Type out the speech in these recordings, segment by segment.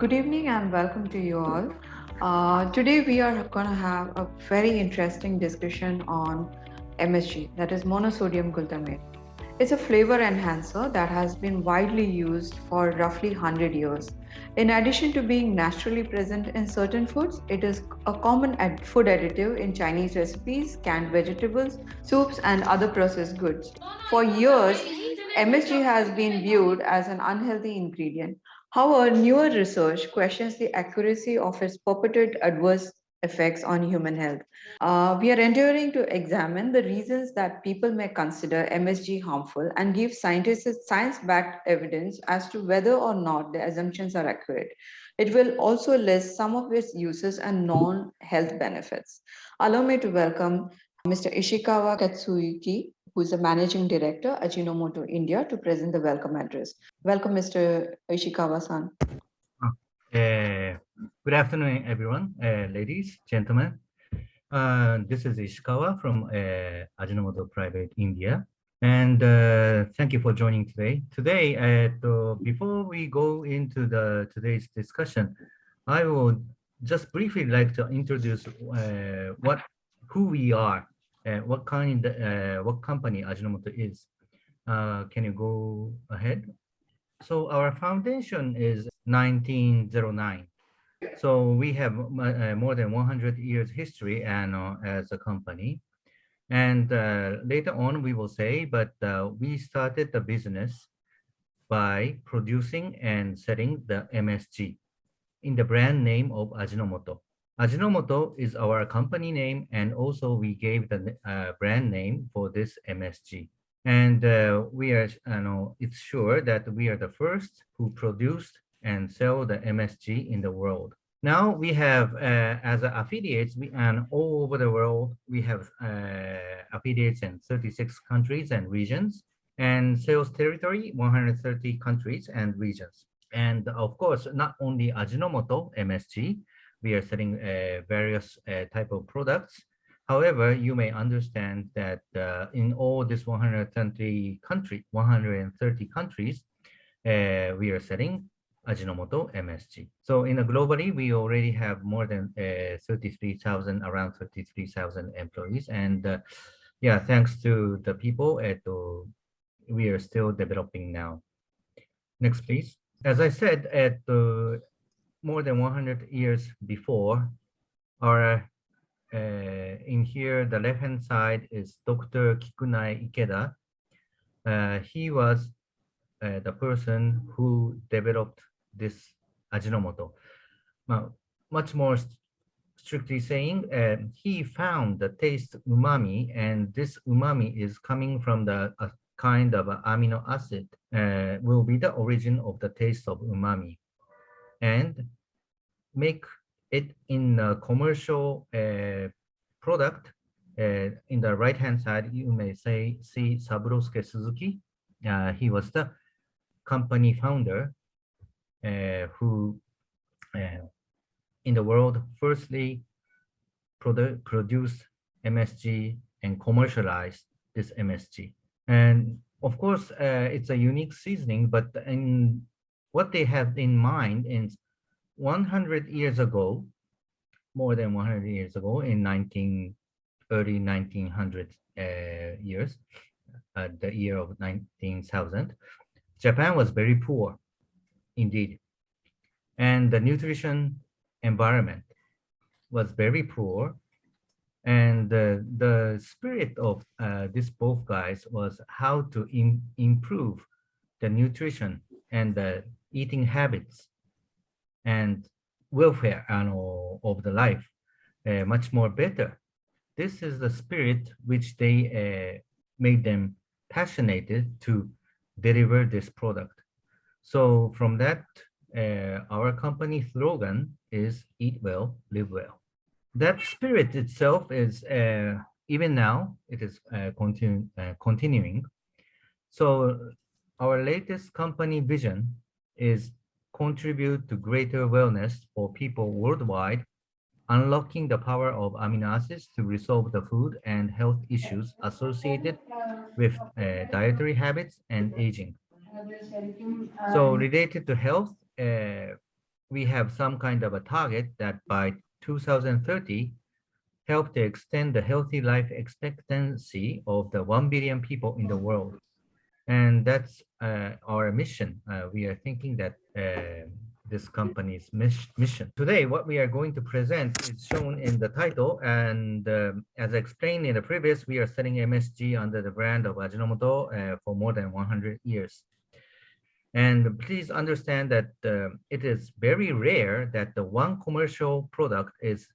Good evening and welcome to you all. Today we are going to have a very interesting discussion on MSG, that is monosodium glutamate. It's a flavor enhancer that has been widely used for roughly 100 years. In addition to being naturally present in certain foods, it is a common food additive in Chinese recipes, canned vegetables, soups, and other processed goods. For years, MSG has been viewed as an unhealthy ingredient. However, newer research questions the accuracy of its purported adverse effects on human health. We are endeavoring to examine the reasons that people may consider MSG harmful and give scientists science backed evidence as to whether or not the assumptions are accurate. It will also list some of its uses and non health benefits. Allow me to welcome Mr. Ishikawa Katsuyuki, who is the Managing Director, Ajinomoto India, to present the welcome address. Welcome, Mr. Ishikawa-san. Good afternoon, everyone, ladies, gentlemen. This is Ishikawa from Ajinomoto Private India. And thank you for joining today. Today, before we go into today's discussion, I would just briefly like to introduce who we are, what company Ajinomoto is. Can you go ahead? So our foundation is 1909. So we have more than 100 years history and as a company. And later on we will say, but we started the business by producing and selling the MSG in the brand name of Ajinomoto. Ajinomoto is our company name, and also we gave the brand name for this MSG. And we are, it's sure that we are the first who produced and sell the MSG in the world. Now we have, as affiliates, and all over the world, we have affiliates in 36 countries and regions, and sales territory, 130 countries and regions. And of course, not only Ajinomoto MSG, we are selling various type of products. However, you may understand that in all these 130 countries, we are selling Ajinomoto MSG. So in a globally, we already have more than around 33,000 employees. And yeah, thanks to the people, we are still developing now. Next, please. As I said, at more than 100 years before, our in here, the left-hand side is Dr. Kikunai Ikeda. He was the person who developed this Ajinomoto. Much more strictly saying, he found the taste umami, and this umami is coming from the kind of amino acid, will be the origin of the taste of umami, and make it in a commercial product. In the right-hand side, you may see Saburosuke Suzuki. He was the company founder who in the world firstly produced MSG and commercialized this MSG. And of course, it's a unique seasoning, but what they have in mind is 100 years ago, more than 100 years ago, in early 1900 years, the year of 19,000, Japan was very poor indeed. And the nutrition environment was very poor. And the spirit of these both guys was how to improve the nutrition and the eating habits and welfare of the life much more better. This is the spirit which they made them passionate to deliver this product. So from that, our company slogan is eat well, live well. That spirit itself is, even now, it is continuing. So our latest company vision is contribute to greater wellness for people worldwide, unlocking the power of amino acids to resolve the food and health issues associated with dietary habits and aging. So related to health, we have some kind of a target that by 2030, help to extend the healthy life expectancy of the 1 billion people in the world. And that's our mission. We are thinking that this company's mission. Today, what we are going to present is shown in the title. And as explained in the previous, we are selling MSG under the brand of Ajinomoto for more than 100 years. And please understand that it is very rare that the one commercial product is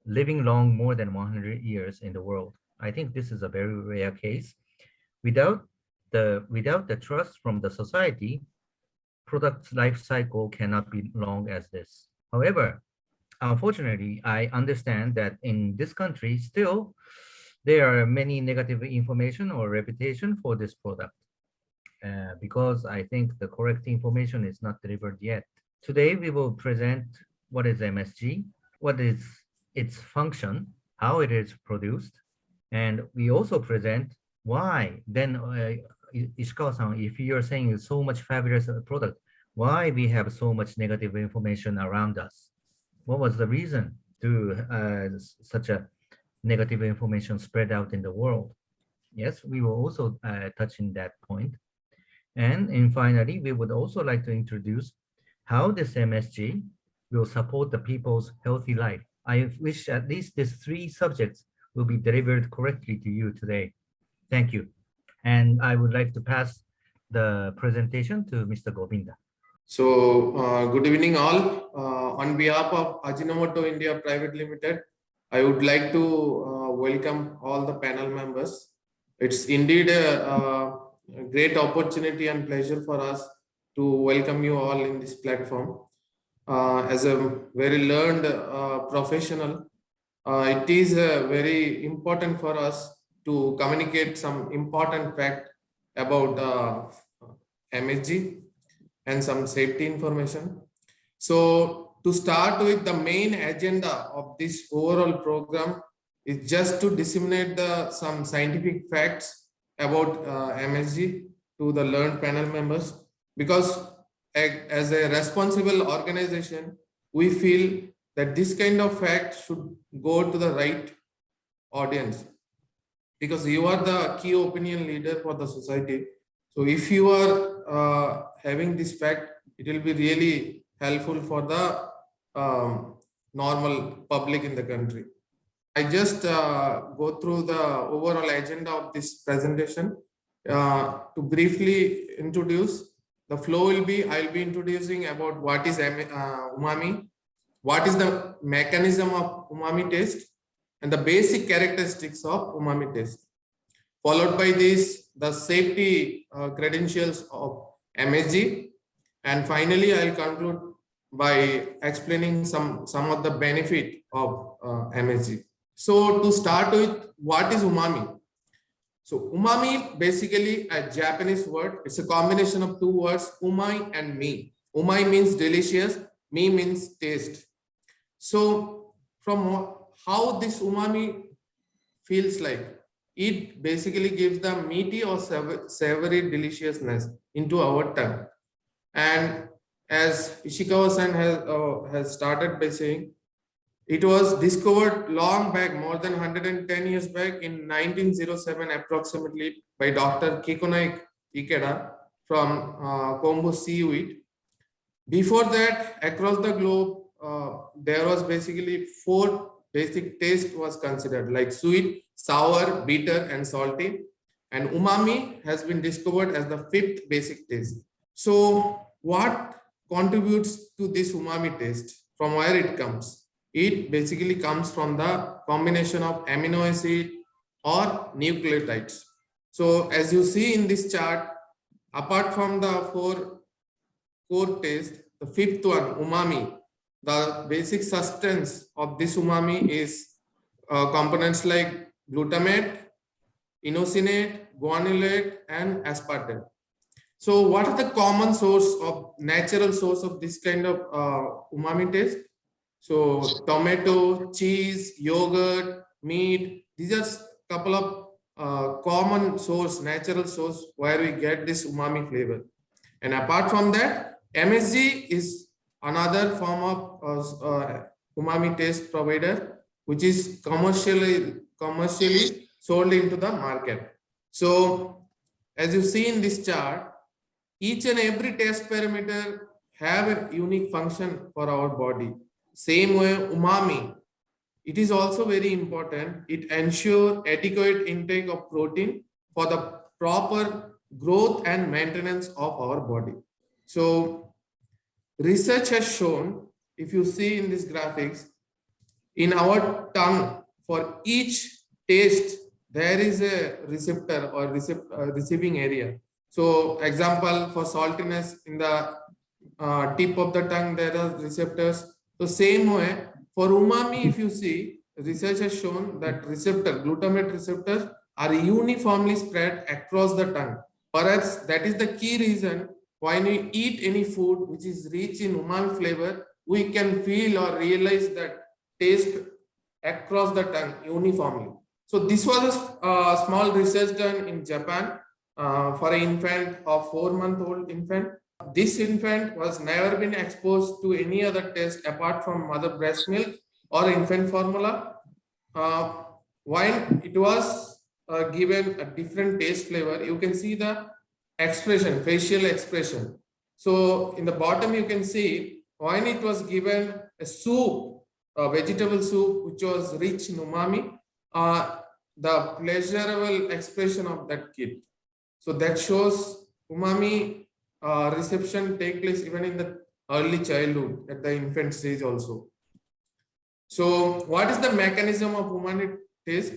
living long more than 100 years in the world. I think this is a very rare case. Without the trust from the society, product's life cycle cannot be long as this. However, unfortunately, I understand that in this country, still, there are many negative information or reputation for this product because I think the correct information is not delivered yet. Today, we will present what is MSG, what is its function, how it is produced, and we also present why. Then, Ishikawa-san, if you're saying it's so much fabulous product, why we have so much negative information around us? What was the reason to such a negative information spread out in the world? Yes, we will also touch in that point. And finally, we would also like to introduce how this MSG will support the people's healthy life. I wish at least these three subjects will be delivered correctly to you today. Thank you. And I would like to pass the presentation to Mr. Govinda. So, good evening all. On behalf of Ajinomoto India Private Limited, I would like to welcome all the panel members. It's indeed a great opportunity and pleasure for us to welcome you all in this platform. As a very learned professional, it is very important for us to communicate some important fact about MSG and some safety information. So to start with, the main agenda of this overall program is just to disseminate some scientific facts about MSG to the learned panel members, because as a responsible organization, we feel that this kind of fact should go to the right audience, because you are the key opinion leader for the society. So if you are having this fact, it will be really helpful for the normal public in the country. I just go through the overall agenda of this presentation to briefly introduce. The flow will be, I'll be introducing about what is umami, what is the mechanism of umami taste, and the basic characteristics of umami taste. Followed by this, the safety credentials of MSG, and finally I'll conclude by explaining some of the benefit of MSG. So to start with, what is umami? So umami, basically a Japanese word. It's a combination of two words, umai and mi. Umai means delicious, mi means taste. So from how this umami feels like, it basically gives the meaty or savory deliciousness into our tongue. And as Ishikawa-san has started by saying, it was discovered long back, more than 110 years back, in 1907 approximately, by Dr. Kikonai Ikeda from Kombu seaweed. Before that, across the globe, there was basically 4 basic taste was considered, like sweet, sour, bitter, and salty. And umami has been discovered as the 5th basic taste. So what contributes to this umami taste? From where it comes? It basically comes from the combination of amino acid or nucleotides. So as you see in this chart, apart from the 4 core taste, the 5th one, umami, the basic substance of this umami is components like glutamate, inosinate, guanylate, and aspartame. So what are the common source of natural source of this kind of umami taste? So tomato, cheese, yogurt, meat, these are a couple of common source, natural source where we get this umami flavor. And apart from that, MSG is another form of umami taste provider, which is commercially sold into the market. So as you see in this chart, each and every taste parameter have a unique function for our body. Same way, umami, it is also very important. It ensures adequate intake of protein for the proper growth and maintenance of our body. So research has shown, if you see in these graphics, in our tongue, for each taste, there is a receptor or receiving area. So example, for saltiness in the tip of the tongue, there are receptors. So same way, for umami, if you see, research has shown that glutamate receptors are uniformly spread across the tongue. Perhaps that is the key reason when we eat any food which is rich in umami flavor, we can feel or realize that taste across the tongue uniformly. So this was a small research done in Japan for an infant of 4-month-old infant. This infant was never been exposed to any other taste apart from mother breast milk or infant formula. When it was given a different taste flavor, you can see the expression, facial expression. So in the bottom, you can see when it was given a soup, a vegetable soup, which was rich in umami, the pleasurable expression of that kid. So that shows umami reception take place even in the early childhood at the infant stage also. So what is the mechanism of umami taste?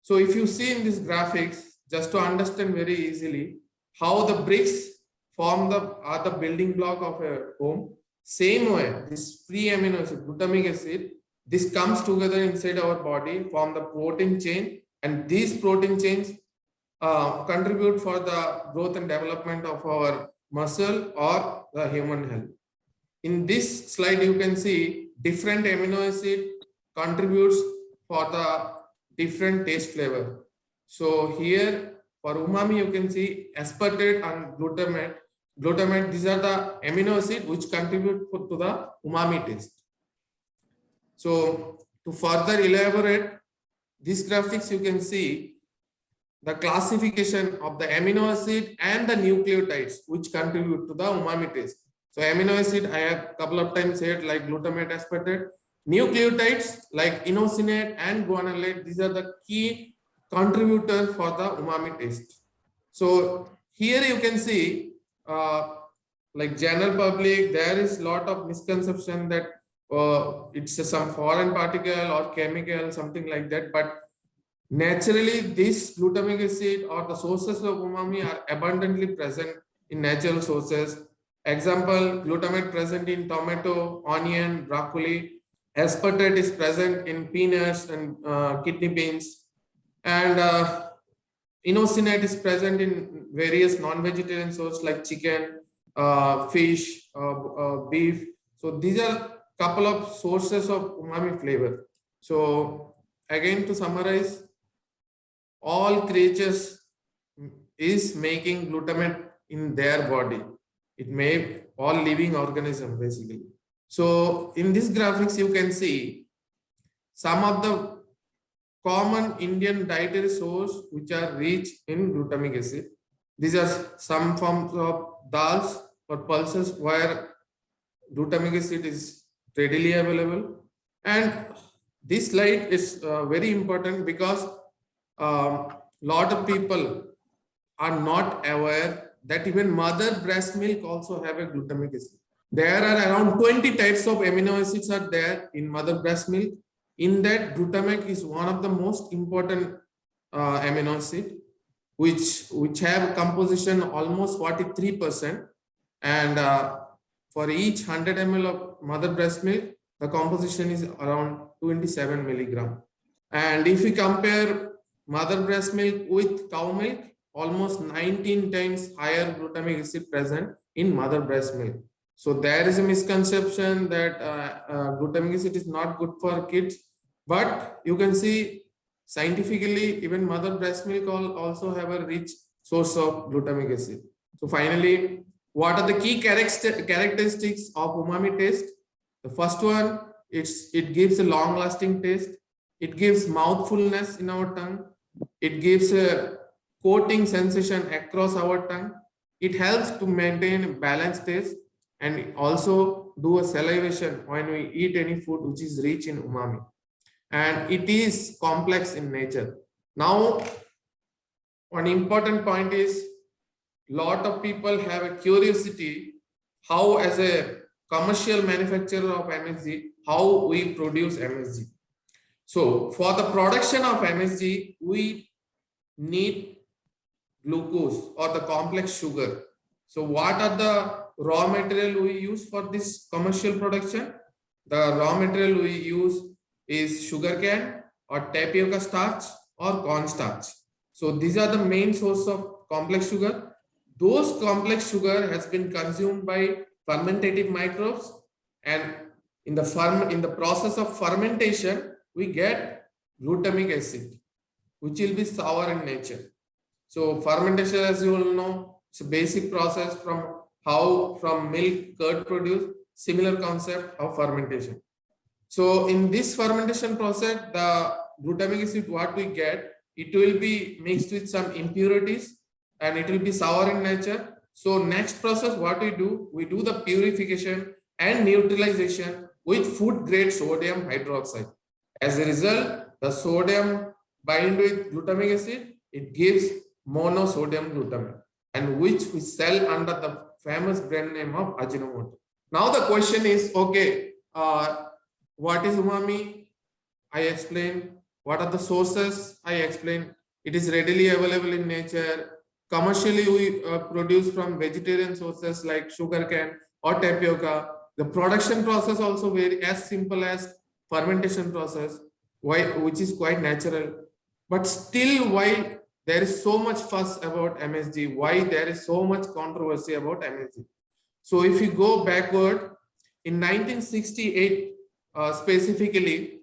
So if you see in these graphics, just to understand very easily how the bricks form the building block of a home, same way this free amino acid, glutamic acid, this comes together inside our body, form the protein chain, and these protein chains contribute for the growth and development of our muscle or the human health. In this slide, you can see different amino acid contributes for the different taste flavor. So here for umami, you can see aspartate and glutamate. These are the amino acid which contribute to the umami taste. So to further elaborate these graphics, you can see the classification of the amino acid and the nucleotides which contribute to the umami taste. So amino acid, I have a couple of times said, like glutamate, aspartate. Nucleotides like inosinate and guanylate, these are the key contributors for the umami taste. So here you can see like general public, there is a lot of misconception that it's some foreign particle or chemical, something like that. But naturally, this glutamic acid or the sources of umami are abundantly present in natural sources. Example, glutamate present in tomato, onion, broccoli. Aspartate is present in peanuts and kidney beans. And inosinate is present in various non-vegetarian sources like chicken, fish, beef. So these are couple of sources of umami flavor. So again, to summarize, all creatures is making glutamate in their body. It may all living organism basically. So in this graphics, you can see some of the common Indian dietary sources which are rich in glutamic acid. These are some forms of dals or pulses where glutamic acid is readily available. And this slide is very important because lot of people are not aware that even mother breast milk also have a glutamic acid. There are around 20 types of amino acids are there in mother breast milk. In that, glutamic is one of the most important amino acid, which have composition almost 43%. And for each 100 ml of mother breast milk, the composition is around 27 milligram. And if we compare mother breast milk with cow milk, almost 19 times higher glutamic acid present in mother breast milk. So there is a misconception that glutamic acid is not good for kids, but you can see scientifically even mother breast milk also have a rich source of glutamic acid. So finally, What are the key characteristics of umami taste? The first one, it gives a long-lasting taste. It gives mouthfulness in our tongue. It gives a coating sensation across our tongue. It helps to maintain balanced taste and also do a salivation when we eat any food which is rich in umami. And it is complex in nature. Now, one important point is lot of people have a curiosity how as a commercial manufacturer of MSG, how we produce MSG. So for the production of MSG, we need glucose or the complex sugar. So what are the raw material we use for this commercial production? The raw material we use is sugarcane or tapioca starch or cornstarch. So these are the main source of complex sugar. Those complex sugar has been consumed by fermentative microbes, and in the process of fermentation, we get glutamic acid, which will be sour in nature. So fermentation, as you all know, it's a basic process from milk curd produced, similar concept of fermentation. So in this fermentation process, the glutamic acid, what we get, it will be mixed with some impurities and it will be sour in nature. So next process, what we do the purification and neutralization with food grade sodium hydroxide. As a result, the sodium bind with glutamic acid, it gives monosodium glutamate, and which we sell under the famous brand name of Ajinomoto. Now the question is, okay, what is umami? I explained. What are the sources? I explained. It is readily available in nature. Commercially, we produce from vegetarian sources like sugarcane or tapioca. The production process also very as simple as fermentation process, which is quite natural. But still, why there is so much fuss about MSG? Why there is so much controversy about MSG? So if you go backward, in 1968, specifically,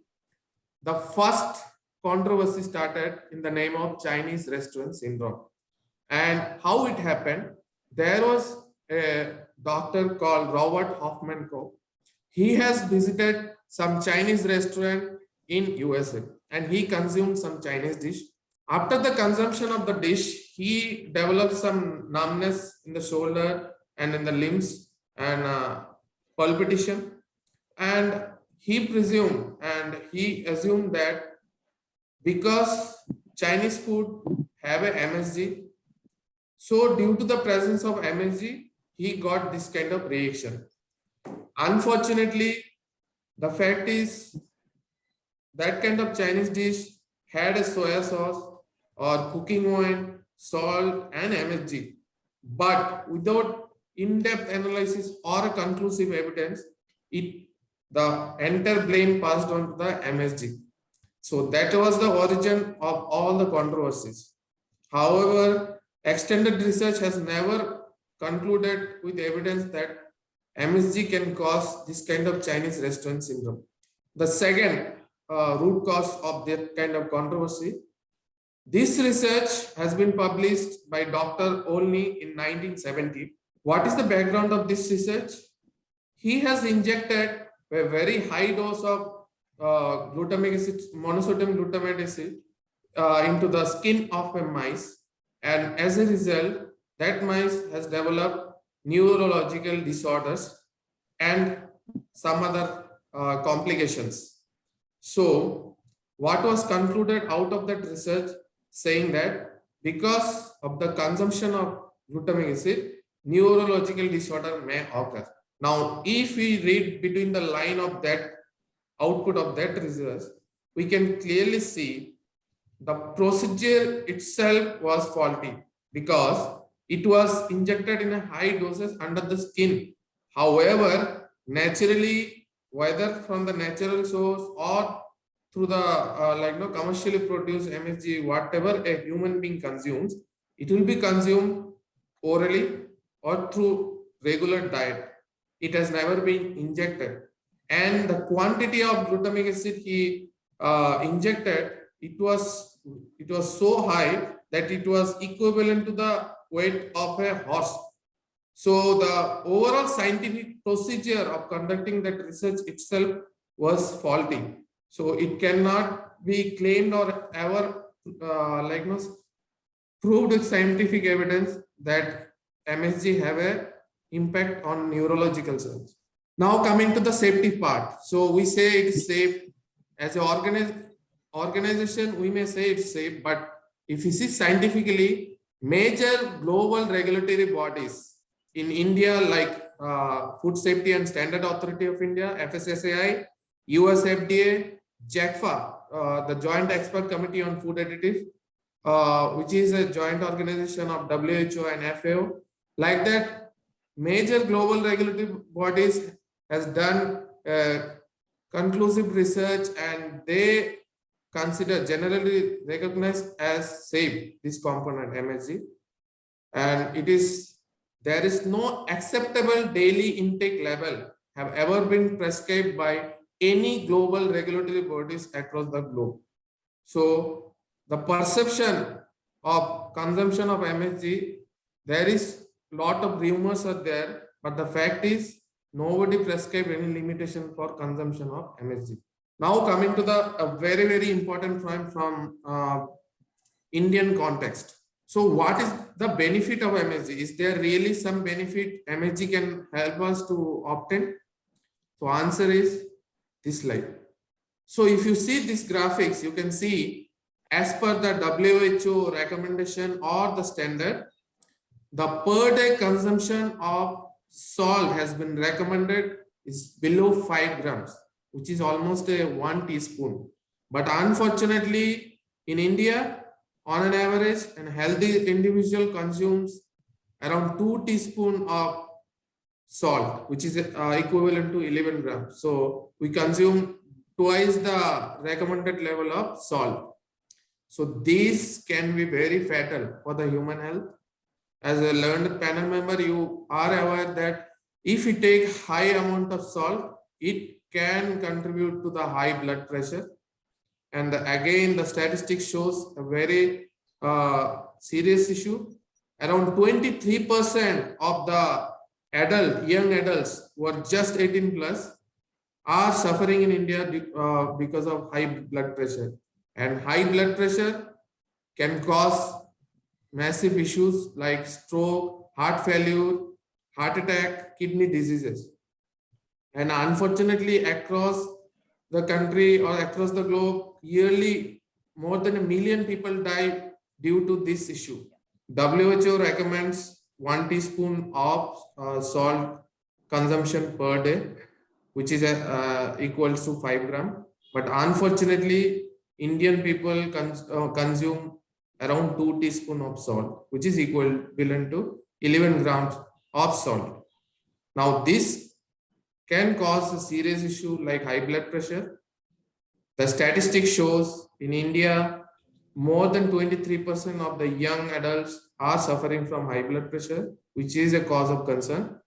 the first controversy started in the name of Chinese restaurant syndrome. And how it happened, there was a doctor called Robert Hoffman Co. He has visited some Chinese restaurant in USA and he consumed some Chinese dish. After the consumption of the dish, he developed some numbness in the shoulder and in the limbs and palpitation. And he assumed that because Chinese food have a MSG, so due to the presence of MSG, he got this kind of reaction. Unfortunately, the fact is that kind of Chinese dish had a soya sauce or cooking oil, salt and MSG, but without in-depth analysis or a conclusive evidence, the entire blame passed on to the MSG. So that was the origin of all the controversies. However, extended research has never concluded with evidence that MSG can cause this kind of Chinese restaurant syndrome. The second root cause of that kind of controversy, this research has been published by Dr. Olney in 1970. What is the background of this research? He has injected a very high dose of glutamic acid, monosodium glutamate acid into the skin of a mice, and as a result, that mice has developed neurological disorders and some other complications. So, what was concluded out of that research, saying that because of the consumption of glutamic acid, neurological disorder may occur. Now, if we read between the line of that output of that research, we can clearly see the procedure itself was faulty because it was injected in a high doses under the skin. However, naturally, whether from the natural source or through the commercially produced MSG, whatever a human being consumes, it will be consumed orally or through regular diet. It has never been injected, and the quantity of glutamic acid he injected, it was so high that it was equivalent to the weight of a horse. So the overall scientific procedure of conducting that research itself was faulty. So it cannot be claimed or ever proved with scientific evidence that MSG have a impact on neurological cells. Now coming to the safety part. So we say it is safe. As an organization, we may say it's safe, but if you see scientifically, major global regulatory bodies in India like Food Safety and Standard Authority of India, FSSAI, US FDA, JACFA, the Joint Expert Committee on Food Additives, which is a joint organization of WHO and FAO. Like that, major global regulatory bodies has done conclusive research, and they consider generally recognized as safe this component MSG, and there is no acceptable daily intake level have ever been prescribed by any global regulatory bodies across the globe. So the perception of consumption of MSG, there is lot of rumors are there, but the fact is nobody prescribed any limitation for consumption of MSG. Now coming to a very, very important point from Indian context. So what is the benefit of MSG? Is there really some benefit MSG can help us to obtain? So answer is this slide. So if you see these graphics, you can see as per the WHO recommendation or the standard, the per day consumption of salt has been recommended is below 5 grams, which is almost a 1 teaspoon. But unfortunately, in India, on an average, a healthy individual consumes around 2 teaspoons of salt, which is equivalent to 11 grams. So we consume twice the recommended level of salt. So these can be very fatal for the human health. As a learned panel member, you are aware that if you take high amount of salt, it can contribute to the high blood pressure. And again, the statistics shows a very serious issue. Around 23% of the young adults who are just 18 plus are suffering in India because of high blood pressure. And high blood pressure can cause massive issues like stroke, heart failure, heart attack, kidney diseases. And unfortunately, across the country or across the globe, yearly more than 1 million people die due to this issue. WHO recommends 1 teaspoon of salt consumption per day, which is equals to 5 grams. But unfortunately, Indian people consume around 2 teaspoons of salt, which is equivalent to 11 grams of salt. Now, this can cause a serious issue like high blood pressure. The statistic shows in India, more than 23% of the young adults are suffering from high blood pressure, which is a cause of concern.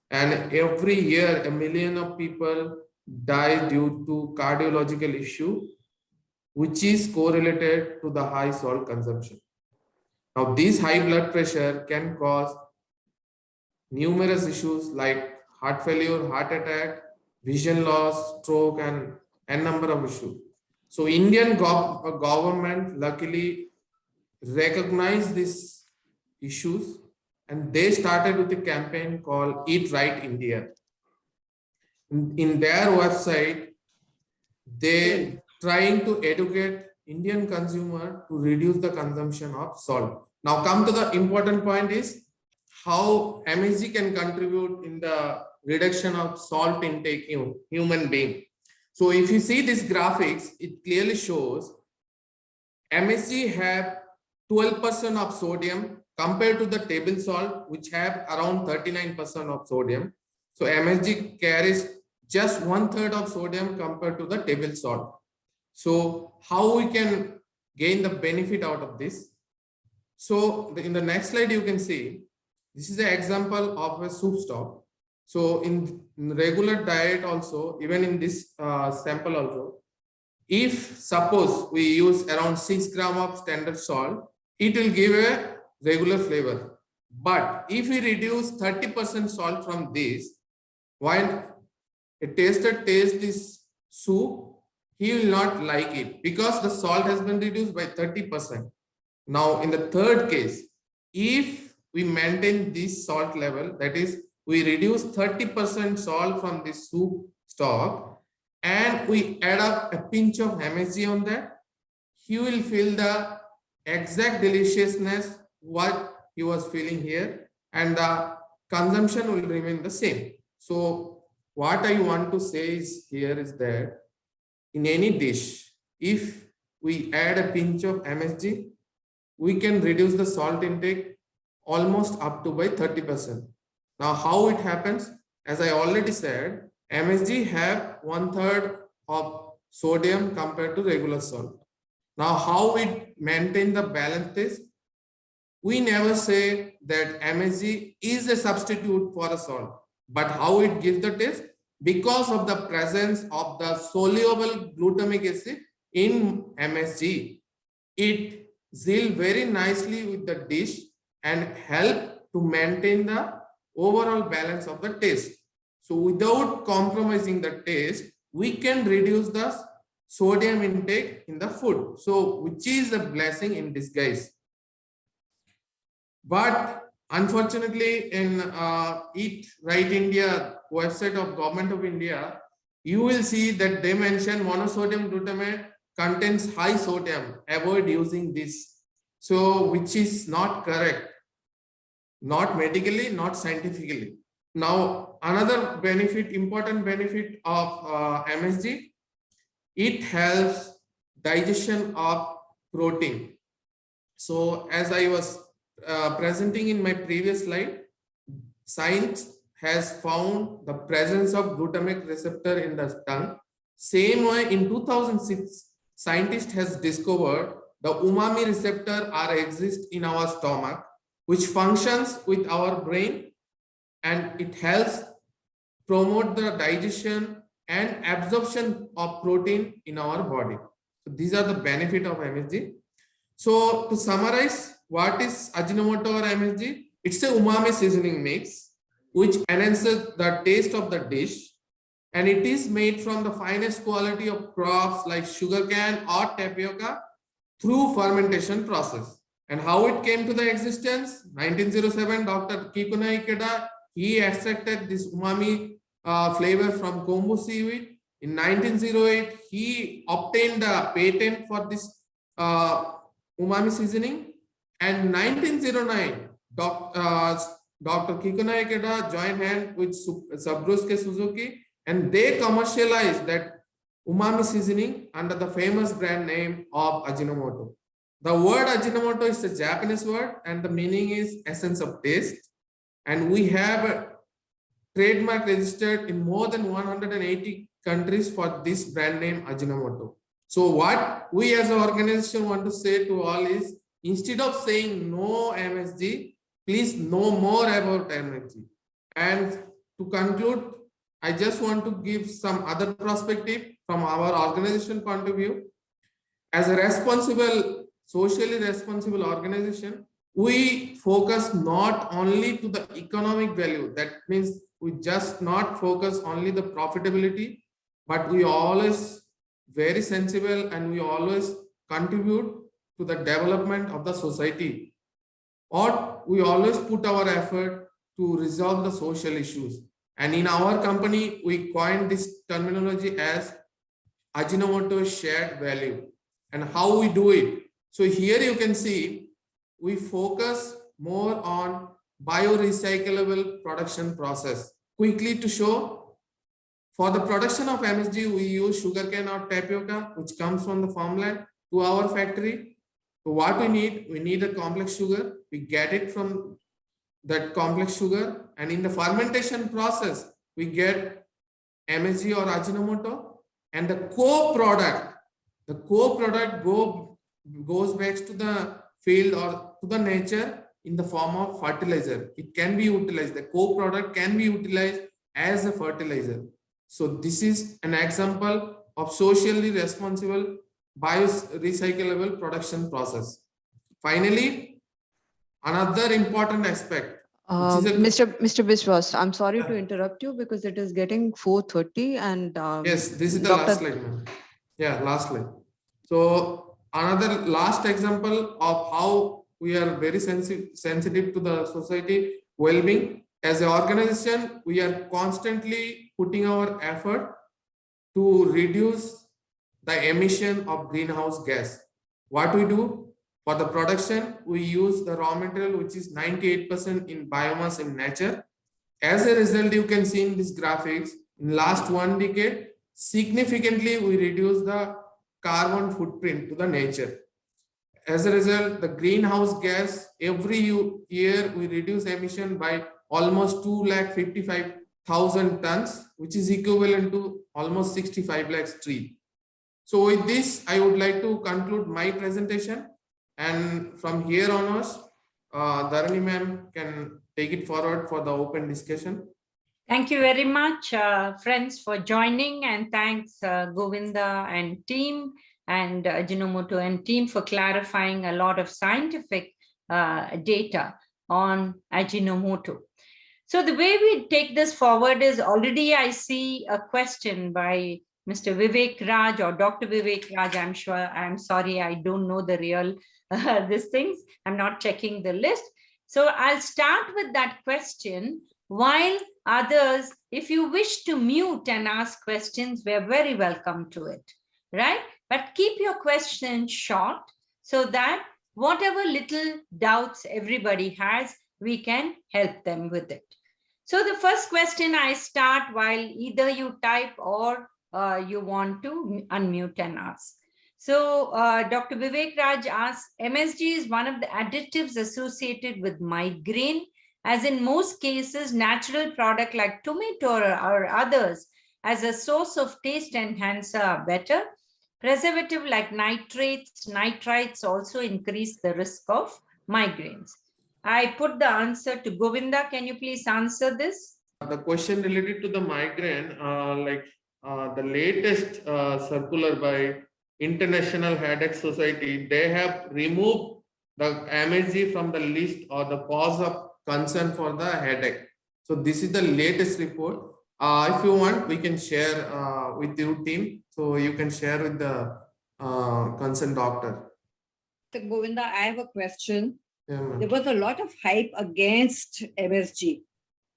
And every year, 1 million of people die due to cardiological issue, which is correlated to the high salt consumption. Now, this high blood pressure can cause numerous issues like heart failure, heart attack, vision loss, stroke, and a number of issues. So Indian government luckily recognized these issues, and they started with a campaign called Eat Right India. In their website, they trying to educate Indian consumer to reduce the consumption of salt. Now come to the important point is how MSG can contribute in the reduction of salt intake in human being. So if you see these graphics, it clearly shows MSG have 12% of sodium compared to the table salt, which have around 39% of sodium. So MSG carries just 1/3 of sodium compared to the table salt. So how we can gain the benefit out of this? So in the next slide, you can see, this is an example of a soup stock. So in regular diet also, even in this sample also, if suppose we use around 6 grams of standard salt, it will give a regular flavor. But if we reduce 30% salt from this, while a taster tastes this soup, he will not like it because the salt has been reduced by 30%. Now, in the third case, if we maintain this salt level, that is, we reduce 30% salt from this soup stock and we add up a pinch of MSG on that, he will feel the exact deliciousness what he was feeling here, and the consumption will remain the same. So what I want to say is here is that in any dish, if we add a pinch of MSG, we can reduce the salt intake almost up to by 30%. Now, how it happens? As I already said, MSG have 1/3 of sodium compared to regular salt. Now, how we maintain the balance is, we never say that MSG is a substitute for a salt, but how it gives the taste? Because of the presence of the soluble glutamic acid in MSG, it gel very nicely with the dish and help to maintain the overall balance of the taste. So without compromising the taste, we can reduce the sodium intake in the food. So which is a blessing in disguise. But unfortunately, in Eat Right India website of Government of India, you will see that they mention monosodium glutamate contains high sodium. Avoid using this. So which is not correct. Not medically, not scientifically. Now, another benefit, important benefit of MSG, it helps digestion of protein. So as I was presenting in my previous slide, science has found the presence of glutamic receptor in the tongue. Same way, in 2006, scientist has discovered the umami receptor are exist in our stomach, which functions with our brain, and it helps promote the digestion and absorption of protein in our body. So these are the benefit of MSG. So to summarize, what is Ajinomoto or MSG? It's a umami seasoning mix which enhances the taste of the dish, and it is made from the finest quality of crops like sugarcane or tapioca through fermentation process. And how it came to the existence? 1907, Dr. Kikunae Ikeda, he extracted this umami flavor from kombu seaweed. In 1908, he obtained a patent for this umami seasoning. And 1909, Dr. Kikunae Ikeda joined hand with Sabrusuke Suzuki, and they commercialized that umami seasoning under the famous brand name of Ajinomoto. The word Ajinomoto is a Japanese word, and the meaning is essence of taste. And we have a trademark registered in more than 180 countries for this brand name Ajinomoto. So what we as an organization want to say to all is, instead of saying no MSG, please know more about MSG. And to conclude, I just want to give some other perspective from our organization point of view. As a responsible, socially responsible organization, we focus not only to the economic value. That means we just not focus only the profitability, but we always very sensible and we always contribute to the development of the society, or we always put our effort to resolve the social issues. And in our company, we coined this terminology as Ajinomoto shared value. And how we do it? So here you can see we focus more on biorecyclable production process. Quickly to show, for the production of MSG, we use sugarcane or tapioca, which comes from the farmland to our factory. So what we need a complex sugar. We get it from that complex sugar, and in the fermentation process, we get MSG or Ajinomoto, and the co-product goes back to the field or to the nature in the form of fertilizer. It can be utilized. The co-product can be utilized as a fertilizer. So this is an example of socially responsible biorecyclable production process. Finally, Another important aspect, Mr. Biswas, I'm sorry Yeah. to interrupt you because it is getting 4:30 and Yes, this is the Dr. last slide, ma'am. Yeah, last slide. So another last example of how we are very sensitive to the society well-being. As an organization, we are constantly putting our effort to reduce the emission of greenhouse gas. What we do for the production, we use the raw material which is 98% in biomass in nature. As a result, you can see in these graphics, in last 1 decade, significantly we reduce the carbon footprint to the nature. As a result, the greenhouse gas every year we reduce emission by almost 2,55,000 tons, which is equivalent to almost 65 lakhs tree. So with this, I would like to conclude my presentation, and from here onwards, Dharani ma'am can take it forward for the open discussion. Thank you very much, friends, for joining, and thanks Govinda and team and Ajinomoto and team for clarifying a lot of scientific data on Ajinomoto. So the way we take this forward is already I see a question by Mr. Vivek Raj or Dr. Vivek Raj. I'm sure, I'm sorry, I don't know the real these things. I'm not checking the list. So I'll start with that question, while others, if you wish to mute and ask questions, we're very welcome to it, right? But keep your questions short so that whatever little doubts everybody has, we can help them with it. So the first question I start while either you type or you want to unmute and ask. So Dr. Vivek Raj asks, MSG is one of the additives associated with migraine, as in most cases, natural product like tomato or others as a source of taste enhancer are better. Preservative like nitrates, nitrites also increase the risk of migraines. I put the answer to Govinda. Can you please answer this? The question related to the migraine, the latest circular by International Headache Society, they have removed the MSG from the list or the cause of concern for the headache. So this is the latest report. If you want, we can share with your team. So you can share with the concerned doctor. Govinda, I have a question. Yeah, There was a lot of hype against MSG.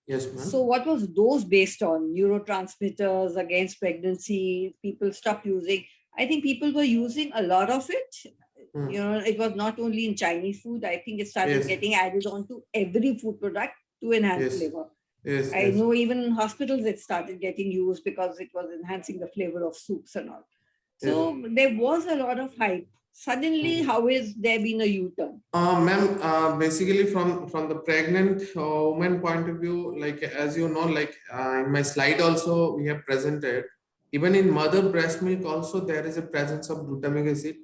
yes, ma'am. So what was those based on? Neurotransmitters against pregnancy, people stopped using. I think people were using a lot of it. You know, it was not only in Chinese food. I think it started getting added on to every food product to enhance flavor. Yes, I know even in hospitals it started getting used because it was enhancing the flavor of soups and all. So there was a lot of hype. Suddenly, how is there been a U-turn? Ma'am, basically from the pregnant woman point of view, like as you know, like in my slide also we have presented, even in mother breast milk also there is a presence of glutamic acid,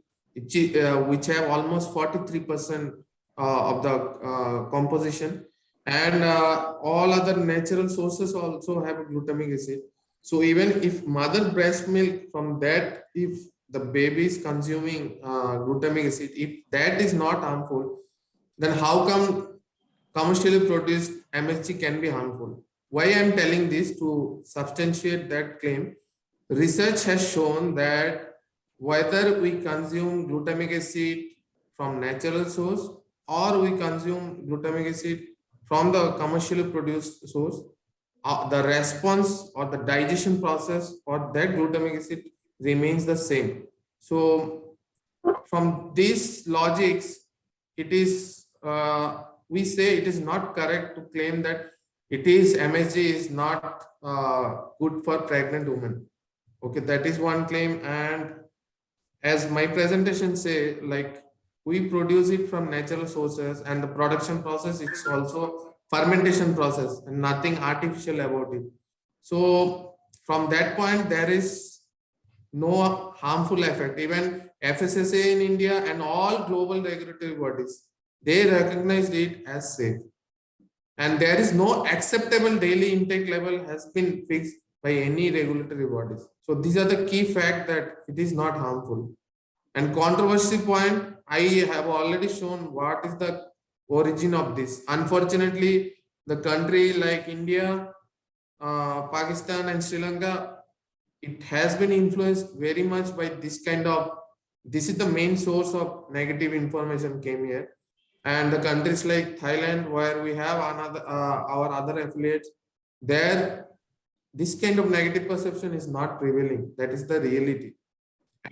which have almost 43% of the composition, and all other natural sources also have a glutamic acid. So even if mother breast milk, from that, if the baby is consuming glutamic acid, if that is not harmful, then how come commercially produced MSG can be harmful? Why I am telling this? To substantiate that claim, research has shown that whether we consume glutamic acid from natural source or we consume glutamic acid from the commercially produced source, the response or the digestion process for that glutamic acid remains the same. So from these logics, it is we say it is not correct to claim that it is MSG is not good for pregnant women. Okay, that is one claim. And as my presentation say, like we produce it from natural sources, and the production process, it's also fermentation process and nothing artificial about it. So from that point, there is no harmful effect. Even FSSA in India and all global regulatory bodies, they recognized it as safe. And there is no acceptable daily intake level has been fixed by any regulatory bodies. So these are the key facts that it is not harmful. And controversy point, I have already shown what is the origin of this. Unfortunately, the country like India, Pakistan and Sri Lanka, it has been influenced very much by this kind of, this is the main source of negative information came here. And the countries like Thailand, where we have another our other affiliates, there this kind of negative perception is not prevailing. That is the reality.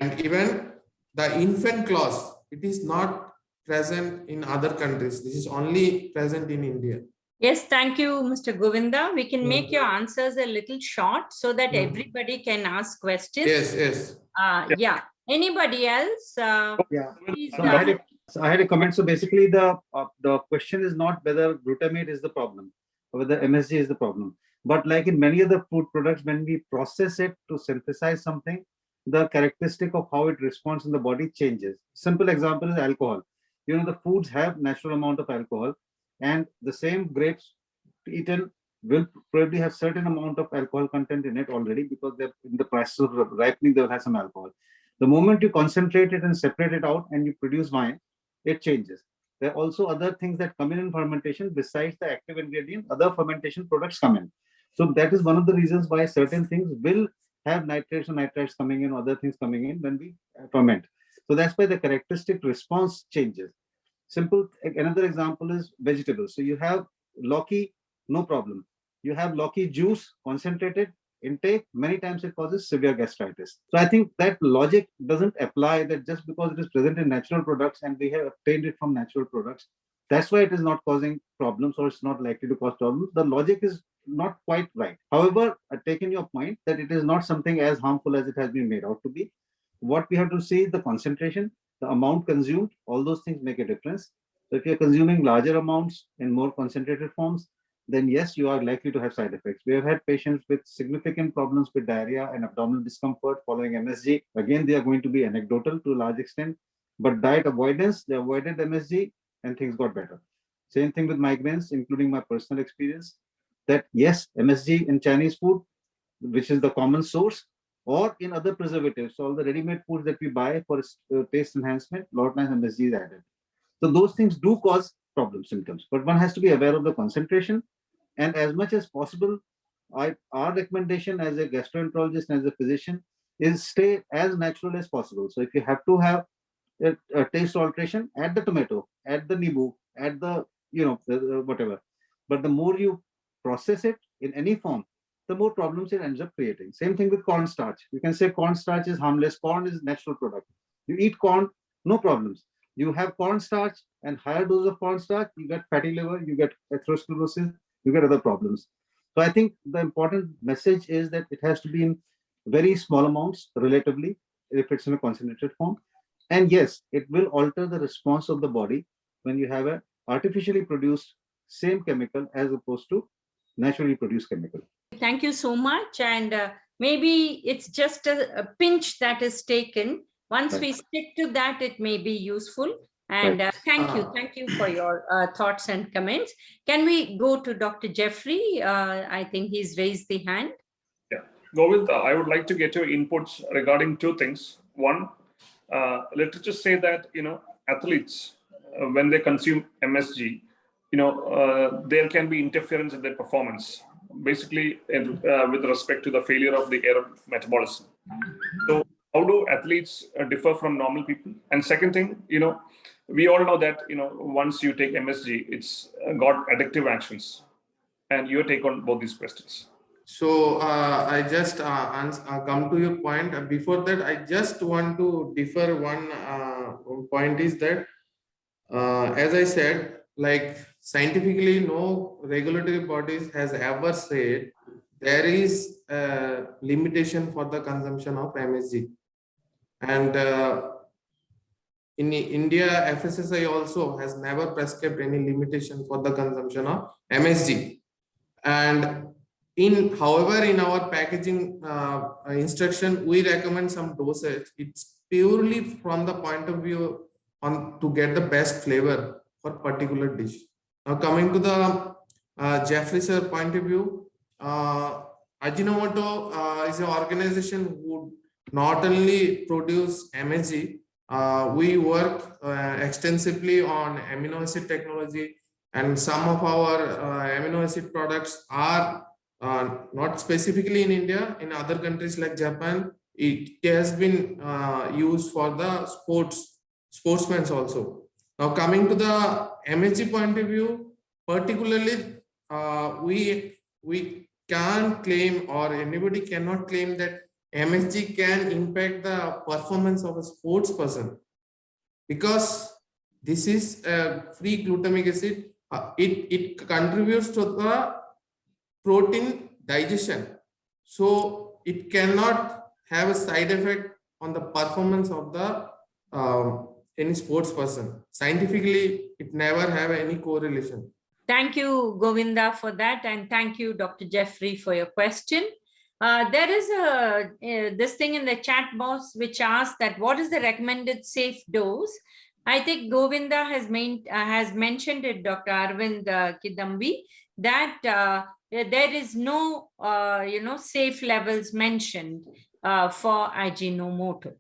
And even the infant clause, it is not present in other countries. This is only present in India. Yes, thank you, Mr. Govinda. We can make your answers a little short so that everybody can ask questions. Yes, yes. Yeah. Anybody else? Yeah. Please, So I had a comment. So basically, the question is not whether glutamate is the problem or whether MSG is the problem. But like in many other food products, when we process it to synthesize something, the characteristic of how it responds in the body changes. Simple example is alcohol. You know, the foods have natural amount of alcohol, and the same grapes eaten will probably have certain amount of alcohol content in it already, because they're in the process of ripening, they'll have some alcohol. The moment you concentrate it and separate it out and you produce wine, it changes. There are also other things that come in fermentation besides the active ingredient. Other fermentation products come in. So that is one of the reasons why certain things will have nitrates and nitrites coming in, other things coming in when we ferment. So that's why the characteristic response changes. Simple. Another example is vegetables. So you have lauki, no problem. You have lauki juice, concentrated intake, many times it causes severe gastritis. So I think that logic doesn't apply, that just because it is present in natural products and we have obtained it from natural products, that's why it is not causing problems or it's not likely to cause problems. The logic is not quite right. However, I've taken your point that it is not something as harmful as it has been made out to be. What we have to see is the concentration, the amount consumed, all those things make a difference. So if you're consuming larger amounts in more concentrated forms, then yes, you are likely to have side effects. We have had patients with significant problems with diarrhea and abdominal discomfort following MSG. Again, they are going to be anecdotal to a large extent, but diet avoidance, they avoided MSG and things got better. Same thing with migraines, including my personal experience, that yes, MSG in Chinese food, which is the common source, or in other preservatives, so all the ready-made foods that we buy for taste enhancement, a lot of times MSG is added. So those things do cause problem symptoms, but one has to be aware of the concentration. And as much as possible, our recommendation as a gastroenterologist and as a physician is stay as natural as possible. So if you have to have a taste alteration, add the tomato, add the nibu, add the, whatever. But the more you process it in any form, the more problems it ends up creating. Same thing with cornstarch. You can say cornstarch is harmless. Corn is natural product. You eat corn, no problems. You have cornstarch and higher dose of cornstarch, you get fatty liver, you get atherosclerosis, you get other problems. So I think the important message is that it has to be in very small amounts relatively, if it's in a concentrated form. And yes, it will alter the response of the body when you have a artificially produced same chemical as opposed to naturally produced chemical. Thank you so much. And maybe it's just a pinch that is taken. Once we stick to that, it may be useful. And thank you for your thoughts and comments. Can we go to Dr. Jeffrey? I think he's raised the hand. Yeah, Govind, I would like to get your inputs regarding two things. One, let's just say that, athletes, when they consume MSG, there can be interference in their performance, basically with respect to the failure of the air metabolism. So how do athletes differ from normal people? And second thing, we all know that, once you take MSG, it's got addictive actions. And your take on both these questions. So I just come to your point. Before that, I just want to differ one point is that, as I said, like scientifically, no regulatory bodies has ever said there is a limitation for the consumption of MSG. And in India, FSSI also has never prescribed any limitation for the consumption of MSG. And however, in our packaging instruction, we recommend some dosage. It's purely from the point of view to get the best flavor for particular dish. Now coming to the Jeffrey sir point of view, Ajinomoto is an organization who not only produce MSG, we work extensively on amino acid technology, and some of our amino acid products are not specifically in India. In other countries like Japan, it has been used for the sportsmen also. Now coming to the MSG point of view, particularly we can't claim, or anybody cannot claim, that MSG can impact the performance of a sports person, because this is a free glutamic acid. It contributes to the protein digestion, so it cannot have a side effect on the performance of the any sports person. Scientifically, it never have any correlation. Thank you, Govinda, for that, and thank you, Dr. Jeffrey, for your question. There is this thing in the chat box which asks that what is the recommended safe dose? I think Govinda has mentioned it, Dr. Arvind Kidambi, that there is no safe levels mentioned for Ajinomoto.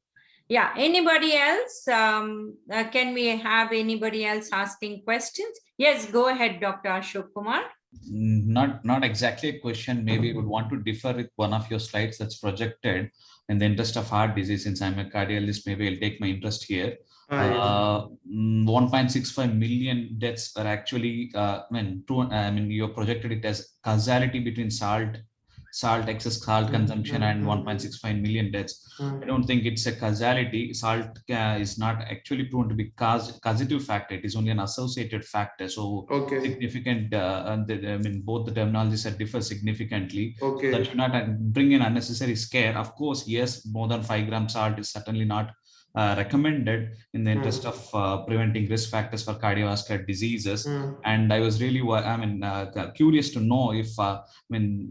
Yeah, anybody else? Can we have anybody else asking questions? Yes, go ahead, Dr. Ashok Kumar. Not exactly a question. Maybe would want to differ with one of your slides that's projected in the interest of heart disease. Since I'm a cardiologist, maybe I'll take my interest here. 1.65 million deaths are actually, you projected it as causality between excess salt consumption and 1.65 million deaths. I don't think it's a causality. Salt is not actually proven to be causative factor. It is only an associated factor. So significant, both the terminologies differ significantly. So that should not bring in unnecessary scare. Of course, yes, more than 5 grams salt is certainly not recommended in the interest of preventing risk factors for cardiovascular diseases. And I was really curious to know if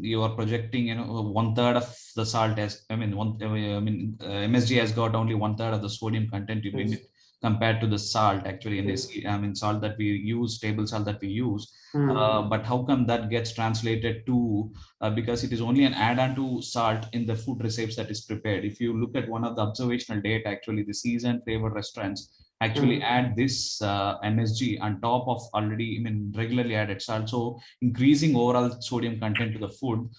you are projecting 1/3 of the salt as MSG has got only 1/3 of the sodium content in it compared to the salt actually in this salt that we use, table salt that we use. But how come that gets translated to because it is only an add-on to salt in the food recipes that is prepared. If you look at one of the observational data, actually the seasoned flavored restaurants actually add this MSG on top of already regularly added salt, so increasing overall sodium content to the food.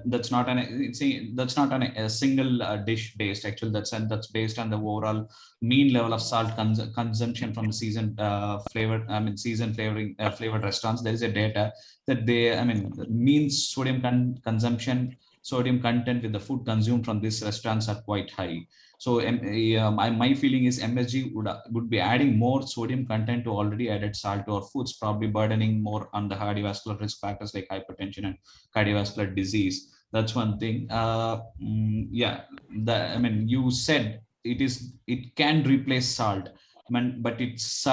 That's not a single dish based. Actually, that's based on the overall mean level of salt consumption from the seasoned flavored restaurants. There is a data that mean sodium sodium content with the food consumed from these restaurants are quite high. So my feeling is MSG would be adding more sodium content to already added salt to our foods, probably burdening more on the cardiovascular risk factors like hypertension and cardiovascular disease. That's one thing. You said it can replace salt. But its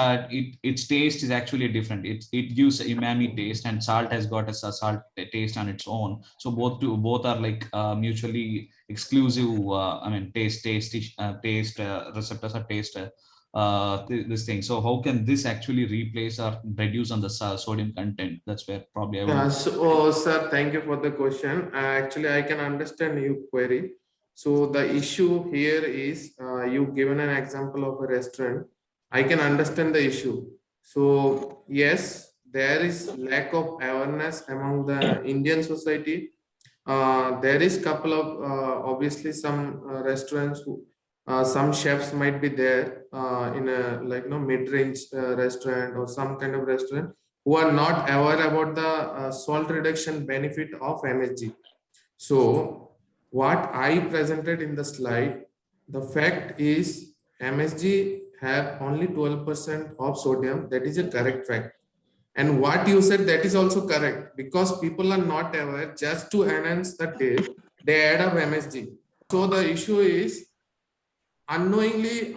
taste is actually different. It gives umami taste, and salt has got a salt taste on its own. So both are like mutually exclusive. Taste receptors or taste this thing. So how can this actually replace or reduce on the sodium content? That's where probably I will. So, sir, thank you for the question. Actually, I can understand your query. So the issue here is you've given an example of a restaurant. I can understand the issue. So yes, there is lack of awareness among the Indian society. There is couple of obviously some restaurants who some chefs might be there in a mid-range restaurant or some kind of restaurant who are not aware about the salt reduction benefit of MSG. So what I presented in the slide, the fact is MSG have only 12% of sodium. That is a correct fact. And what you said, that is also correct, because people are not aware. Just to enhance the taste, they add up MSG. So the issue is unknowingly,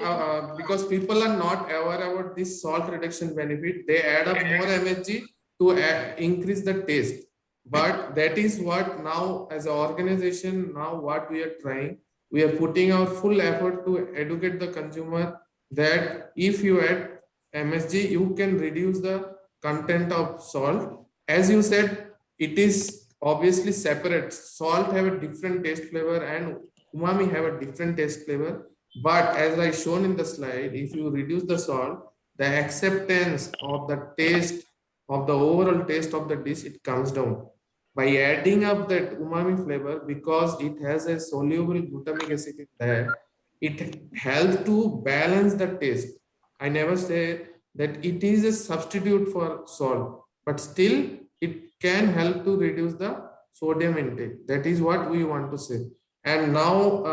because people are not aware about this salt reduction benefit, they add up more MSG to increase the taste. But that is what now as an organization, now what we are trying, we are putting our full effort to educate the consumer that if you add MSG, you can reduce the content of salt. As you said, it is obviously separate. Salt have a different taste flavor and umami have a different taste flavor. But as I shown in the slide, if you reduce the salt, the acceptance of the taste of the overall taste of the dish, it comes down. By adding up that umami flavor, because it has a soluble glutamic acid in there, it helps to balance the taste. I never say that it is a substitute for salt, but still it can help to reduce the sodium intake. That is what we want to say. And now,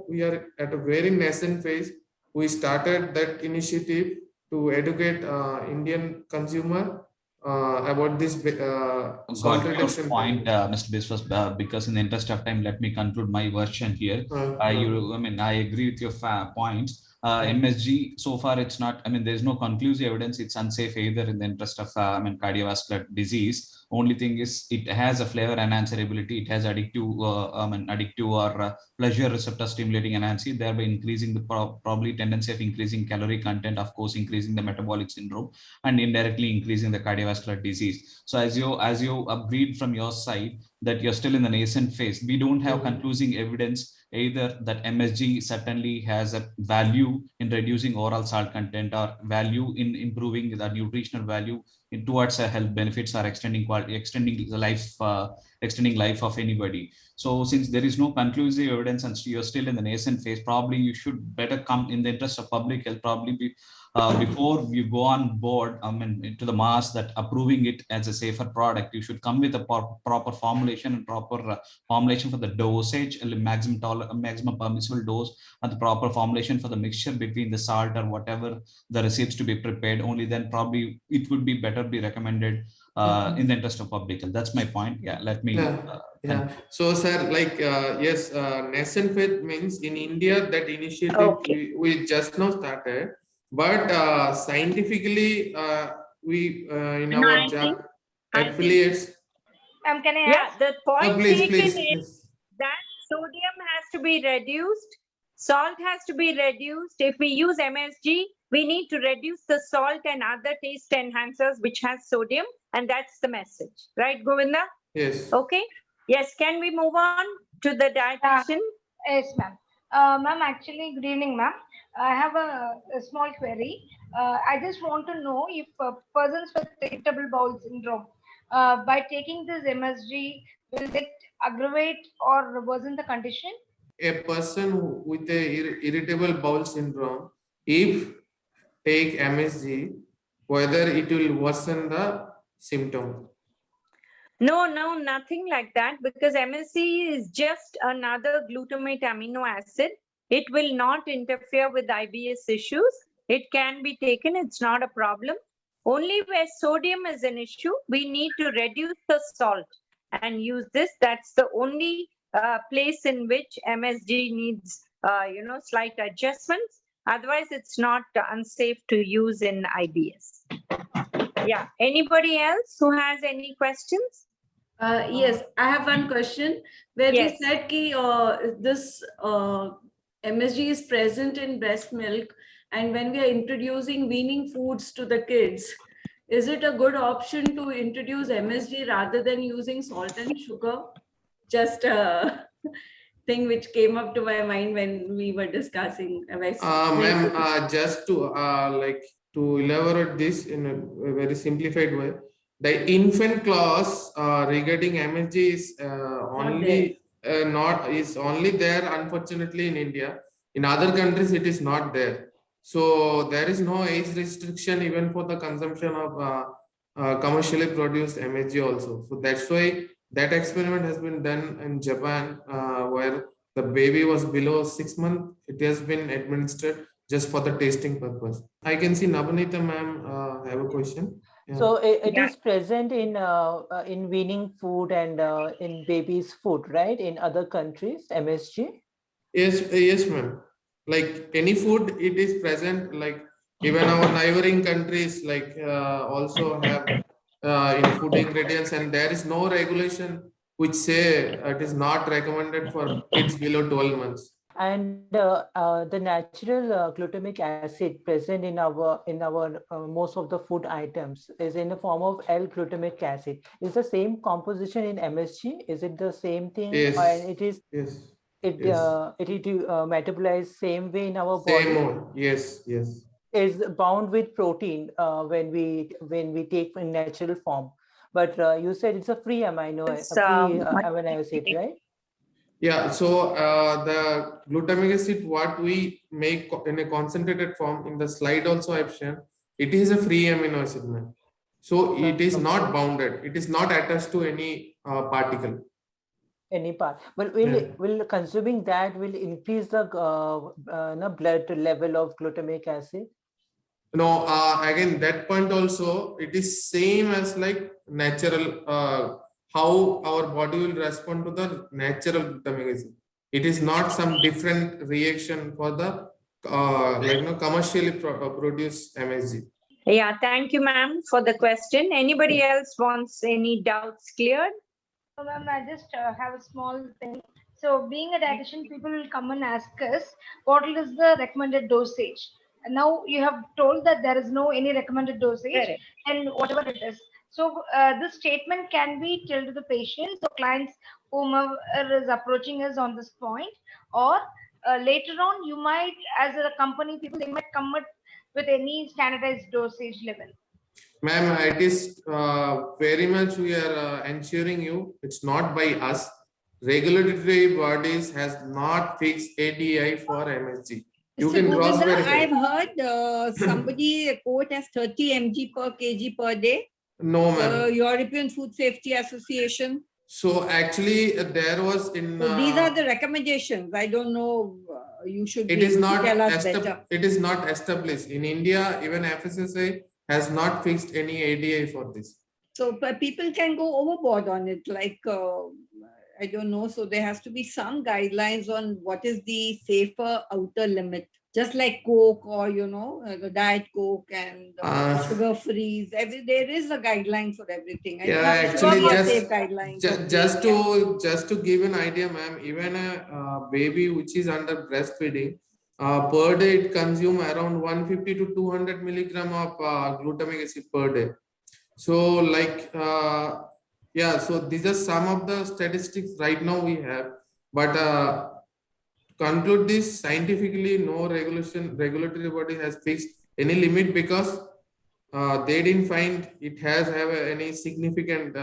we are at a very nascent phase. We started that initiative to educate Indian consumer about this salt Got your reduction. point, Mr. Biswas, because in the interest of time, let me conclude my version here. I agree with your points. MSG, so far it's not, there's no conclusive evidence it's unsafe either in the interest of, cardiovascular disease. Only thing is it has a flavor enhancer ability. It has addictive or pleasure receptor stimulating enhancer, thereby increasing the probably tendency of increasing calorie content, of course, increasing the metabolic syndrome and indirectly increasing the cardiovascular disease. So as you agreed from your side that you're still in the nascent phase, we don't have conclusive evidence either that MSG certainly has a value in reducing oral salt content or value in improving the nutritional value towards health benefits or extending life of anybody. So since there is no conclusive evidence and you're still in the nascent phase, probably you should better come in the interest of public health, probably be before you go on board, into the mass that approving it as a safer product, you should come with a proper formulation and proper formulation for the dosage, maximum permissible dose, and the proper formulation for the mixture between the salt or whatever the recipes to be prepared. Only then probably it would be better be recommended in the interest of public health. That's my point. Yeah, let me. So, sir, yes, nascent phase means in India that initiative we just now started. But scientifically, we in our job affiliates. Can I ask? The point taken please. is that sodium has to be reduced, salt has to be reduced. If we use MSG, we need to reduce the salt and other taste enhancers which has sodium, and that's the message, right, Govinda? Yes. Okay. Yes. Can we move on to the dietitian? Yes, ma'am. Ma'am, actually, good evening, ma'am. I have a small query. I just want to know if persons with irritable bowel syndrome, by taking this MSG, will it aggravate or worsen the condition? A person with a irritable bowel syndrome, if take MSG, whether it will worsen the symptom. No, nothing like that, because MSG is just another glutamate amino acid. It will not interfere with IBS issues. It can be taken. It's not a problem. Only where sodium is an issue, we need to reduce the salt and use this. That's the only place in which MSG needs, slight adjustments. Otherwise, it's not unsafe to use in IBS. Yeah. Anybody else who has any questions? Yes, I have one question where we said this MSG is present in breast milk, and when we are introducing weaning foods to the kids, is it a good option to introduce MSG rather than using salt and sugar? Just a thing which came up to my mind when we were discussing. Ma'am, just to elaborate this in a very simplified way, the infant clause regarding MSG is only there, unfortunately, in India. In other countries, it is not there. So there is no age restriction even for the consumption of commercially produced MSG also. So that's why that experiment has been done in Japan, where the baby was below 6 months. It has been administered just for the tasting purpose. I can see Nabanita ma'am have a question. Yeah. So it is present in weaning food and in babies' food, right? In other countries, MSG? Yes, ma'am. Like any food, it is present. Like even our neighboring countries, also have in food ingredients, and there is no regulation which say it is not recommended for kids below 12 months. And the natural glutamic acid present in our most of the food items is in the form of L-glutamic acid. Is the same composition in MSG? Is it the same thing? Yes. Or it is. Yes. it metabolize same way in our body. Same mode. Yes, yes. Is bound with protein when we take in natural form. But you said it's a free amino acid, right? Yeah, so the glutamic acid, what we make in a concentrated form, in the slide also I've shown, it is a free amino acid, man. So it is not bounded. It is not attached to any particle. Any part, but will consuming that will increase the blood level of glutamic acid? No, again, that point also, it is same as like natural, how our body will respond to the natural glutamic acid. It is not some different reaction for the commercially produced MSG. Yeah, thank you, ma'am, for the question. Anybody else wants any doubts cleared? Ma'am, I just have a small thing. So being a dietitian, people will come and ask us, what is the recommended dosage? And now you have told that there is no any recommended dosage and whatever it is. So this statement can be told to the patients or clients whomever is approaching us on this point, or later on you might, as a company, people they might come with any standardized dosage level. Ma'am, it is very much we are ensuring you, it's not by us. Regulatory bodies has not fixed ADI for MSG. You Mr. can cross Govinda, verify. I've heard somebody quote as 30 mg per kg per day. No, ma'am. The European Food Safety Association. So actually, there was in. So these are the recommendations. I don't know. You should. It is not. Tell us better. It is not established in India. Even FSSA has not fixed any ADI for this. So people can go overboard on it. Like I don't know. So there has to be some guidelines on what is the safer outer limit. Just like Coke or the Diet Coke and sugar frees. There is a guideline for everything. Yeah, actually, just to give an idea, ma'am. Even a baby which is under breastfeeding, per day it consumes around 150 to 200 milligram of glutamic acid per day. So, so these are some of the statistics right now we have, but. Conclude this scientifically, no regulatory body has fixed any limit because they didn't find it has any significant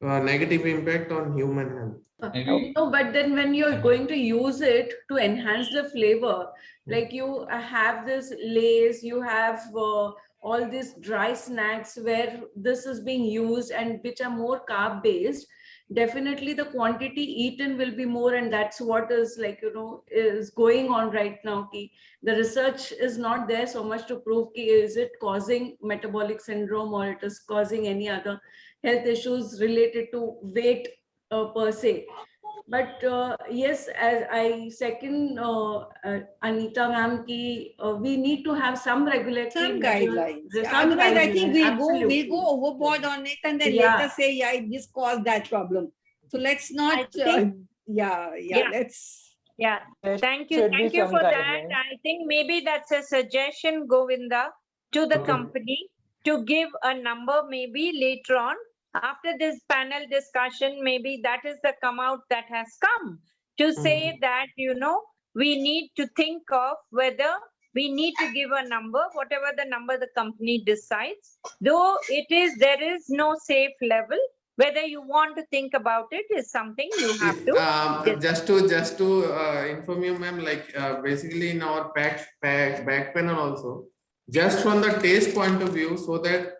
negative impact on human health. No, but then when you're going to use it to enhance the flavor, like you have this Lays, you have all these dry snacks where this is being used and which are more carb based, definitely the quantity eaten will be more, and that's what is is going on right now. The research is not there so much to prove is it causing metabolic syndrome or it is causing any other health issues related to weight per se. But yes, as I second Anita ma'am, we need to have some regulatory guidelines. Otherwise, I think we'll go overboard on it and then later say, this caused that problem. So let's not. Let's. Yeah, thank you for that. I think maybe that's a suggestion, Govinda, to the company to give a number maybe later on. After this panel discussion, maybe that is the come out that has come to say that, we need to think of whether we need to give a number, whatever the number the company decides, though there is no safe level. Whether you want to think about it is something you have to. Just to inform you, ma'am, basically in our back panel also, just from the taste point of view, so that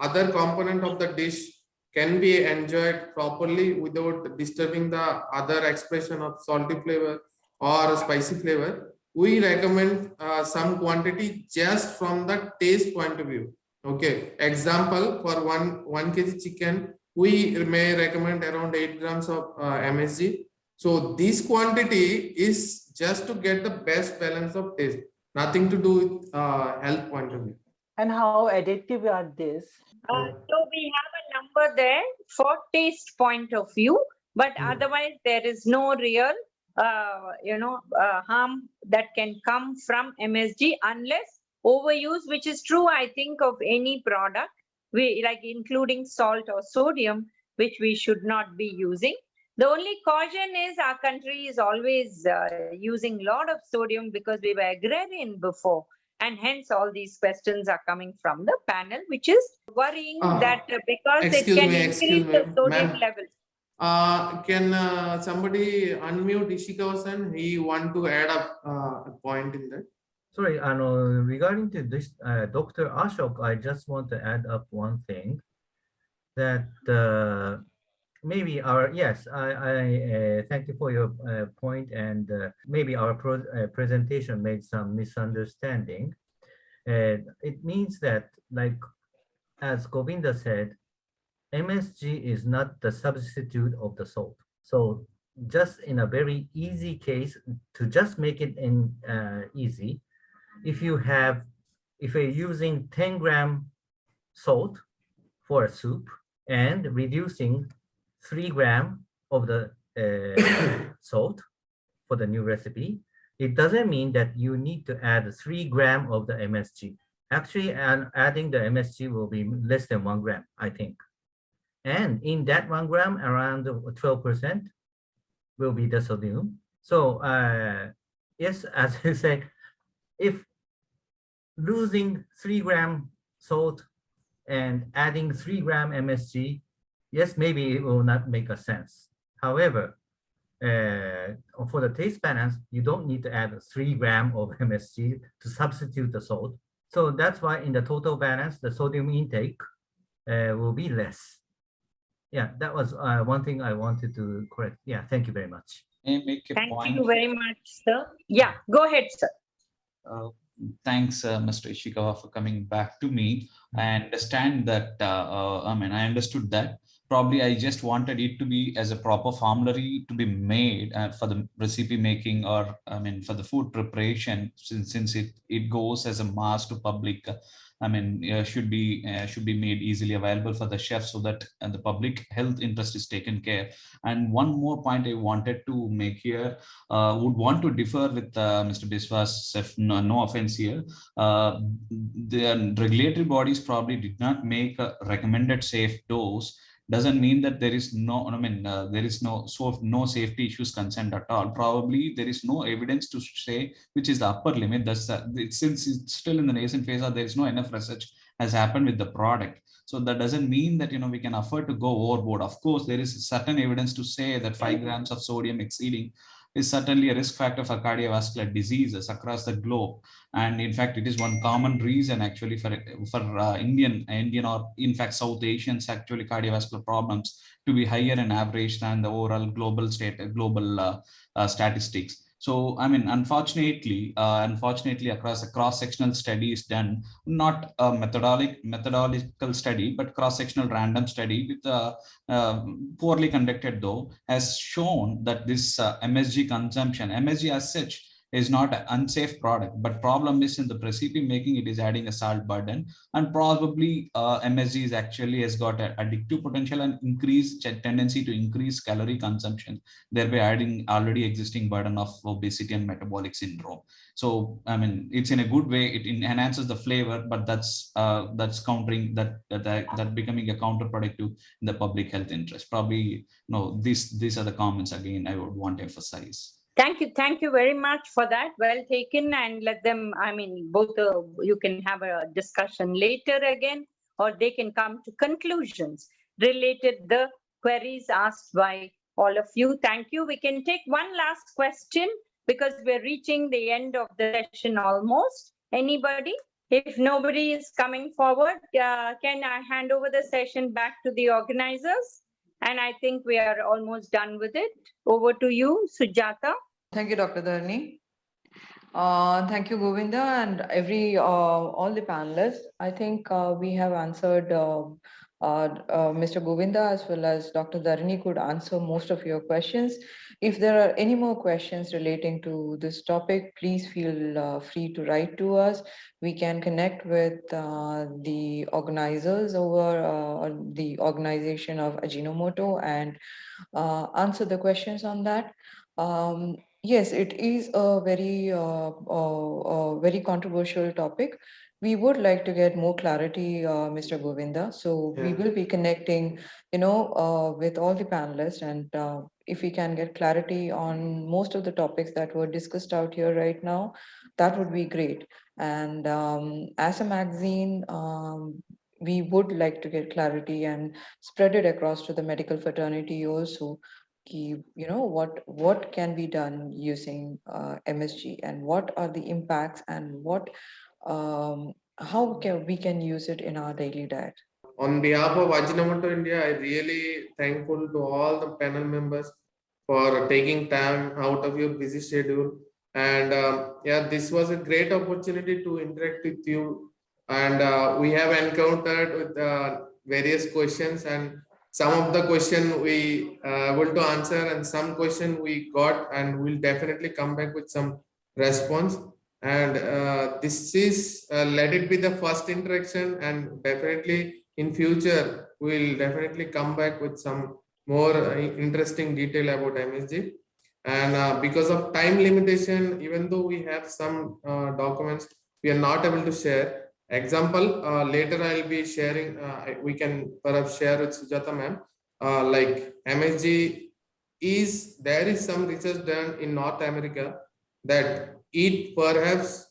other component of the dish can be enjoyed properly without disturbing the other expression of salty flavor or spicy flavor. We recommend some quantity just from the taste point of view. Okay. Example, for 1 kg chicken, we may recommend around 8 grams of MSG. So this quantity is just to get the best balance of taste, nothing to do with health point of view. And how addictive are these? So we have a number there for taste point of view, but otherwise there is no real, harm that can come from MSG unless overuse, which is true, I think, of any product, including salt or sodium, which we should not be using. The only caution is our country is always using a lot of sodium because we were agrarian before. And hence all these questions are coming from the panel, which is worrying that because it can increase the sodium level. Can somebody unmute Ishikawa-san? He want to add up a point in that. Sorry, regarding to this, Dr. Ashok, I just want to add up one thing that maybe I thank you for your point, and maybe our presentation made some misunderstanding. It means that, like, as Govinda said, MSG is not the substitute of the salt. So just in a very easy case, to just make it in easy, if you're using 10-gram salt for a soup and reducing 3 grams of the salt for the new recipe, it doesn't mean that you need to add 3 grams of the MSG. Actually, adding the MSG will be less than 1 gram, I think. And in that 1 gram, around 12% will be the sodium. So yes, as you say, if losing 3 gram salt and adding 3 gram MSG, yes, maybe it will not make a sense. However, for the taste balance, you don't need to add 3 gram of MSG to substitute the salt. So that's why in the total balance, the sodium intake will be less. Yeah, that was one thing I wanted to correct. Yeah, thank you very much. Thank you very much, sir. Yeah, go ahead, sir. Thanks, Mr. Ishikawa, for coming back to me. I understand that, I understood that. Probably I just wanted it to be as a proper formulary to be made for the recipe making, or for the food preparation, since it goes as a mass to public. Should be made easily available for the chef, so that the public health interest is taken care. And one more point I wanted to make here, would want to differ with Mr. Biswas, no offense here. The regulatory bodies probably did not make a recommended safe dose. Doesn't mean that there is there is no safety issues concerned at all. Probably there is no evidence to say which is the upper limit. That's since it's still in the nascent phase, or there is no enough research has happened with the product. So that doesn't mean that we can afford to go overboard. Of course, there is certain evidence to say that 5 grams of sodium exceeding is certainly a risk factor for cardiovascular diseases across the globe. And in fact, it is one common reason actually for Indian or in fact South Asians actually cardiovascular problems to be higher in average than the overall global statistics. So, unfortunately, across a cross-sectional study is done, not a methodological study, but cross-sectional random study with poorly conducted though, has shown that this MSG consumption, MSG as such, is not an unsafe product, but problem is in the recipe making, it is adding a salt burden, and probably MSG is actually has got an addictive potential and increased tendency to increase calorie consumption, thereby adding already existing burden of obesity and metabolic syndrome. So it's in a good way, it enhances the flavor, but that's countering that becoming a counterproductive in the public health interest. Probably these are the comments again I would want to emphasize. Thank you very much for that. Well taken, and let them, both you can have a discussion later again, or they can come to conclusions related the queries asked by all of you. Thank you. We can take one last question because we're reaching the end of the session almost. Anybody? If nobody is coming forward, can I hand over the session back to the organizers? And I think we are almost done with it. Over to you, Sujata. Thank you, Dr. Dharani. Thank you, Govinda, and all the panelists. I think we have answered, Mr. Govinda as well as Dr. Dharani could answer most of your questions. If there are any more questions relating to this topic, please feel free to write to us. We can connect with the organizers over the organization of Ajinomoto and answer the questions on that. Yes, it is a very controversial topic, we would like to get more clarity, Mr. Govinda. So we will be connecting, with all the panelists, and if we can get clarity on most of the topics that were discussed out here right now, that would be great. And as a magazine, we would like to get clarity and spread it across to the medical fraternity also. What can be done using MSG, and what are the impacts, and how we can use it in our daily diet. On behalf of Ajinomoto India, I really thankful to all the panel members for taking time out of your busy schedule. And this was a great opportunity to interact with you. And we have encountered with various questions, and some of the question we able to answer, and some question we got, and we'll definitely come back with some response. And this is let it be the first interaction, and definitely in future we'll definitely come back with some more interesting detail about MSG. And because of time limitation, even though we have some documents, we are not able to share. Example, later I'll be sharing, we can perhaps share with Sujata ma'am, like MSG there is some research done in North America that it perhaps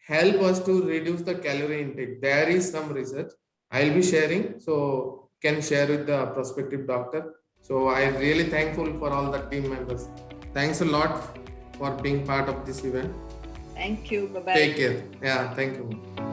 help us to reduce the calorie intake. There is some research I'll be sharing, so can share with the prospective doctor. So I'm really thankful for all the team members. Thanks a lot for being part of this event. Thank you. Bye-bye. Take care. Yeah, thank you.